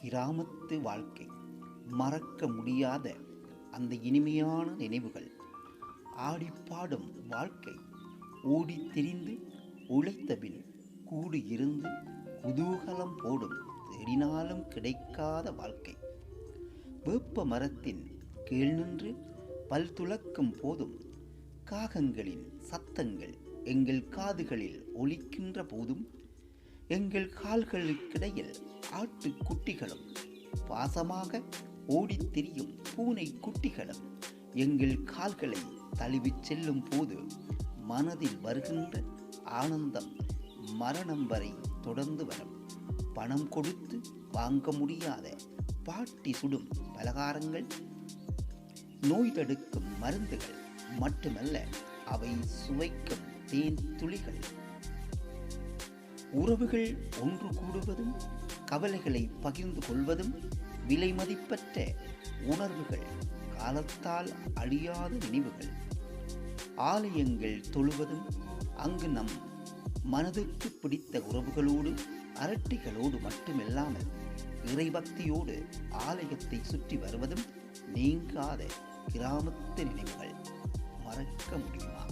கிராமத்து வாழ்க்கை, மறக்க முடியாத அந்த இனிமையான நினைவுகள், ஆடிப்பாடும் வாழ்க்கை, ஓடித் திரிந்து உழைத்தபின் கூடி இருந்து குதூகலம் போடும் தேடினாலும் கிடைக்காத வாழ்க்கை. வேப்ப மரத்தின் கீழ் நின்று பல் துலக்கும் போதும் காகங்களின் சத்தங்கள் எங்கள் காதுகளில் ஒலிக்கின்ற போதும் எங்கள் கால்களுக்கிடையில் ஆட்டுக்குட்டிகளும் பாசமாக ஓடித் திரியும் பூனை குட்டிகளும் எங்கள் கால்களை தழுவிச் செல்லும் போது மனதில் வருகின்ற ஆனந்தம் மரணம் வரை தொடர்ந்து வரும். பணம் கொடுத்து வாங்க முடியாத பாட்டி சுடும் பலகாரங்கள், நோய் தடுக்கும் மருந்துகள் மட்டுமல்ல, அவை சுவைக்கும் தேன் துளிகள். உறவுகள் ஒன்று கூடுவதும் கவலைகளை பகிர்ந்து கொள்வதும் விலை மதிப்பற்ற உணர்வுகள், காலத்தால் அழியாத நினைவுகள். ஆலயங்கள் தொழுவதும் அங்கு நம் மனதுக்கு பிடித்த உறவுகளோடு அரட்டிகளோடு மட்டுமில்லாமல் இறைபக்தியோடு ஆலயத்தை சுற்றி வருவதும் நீங்காத கிராமத்து நினைவுகள். மறக்க முடியுமா?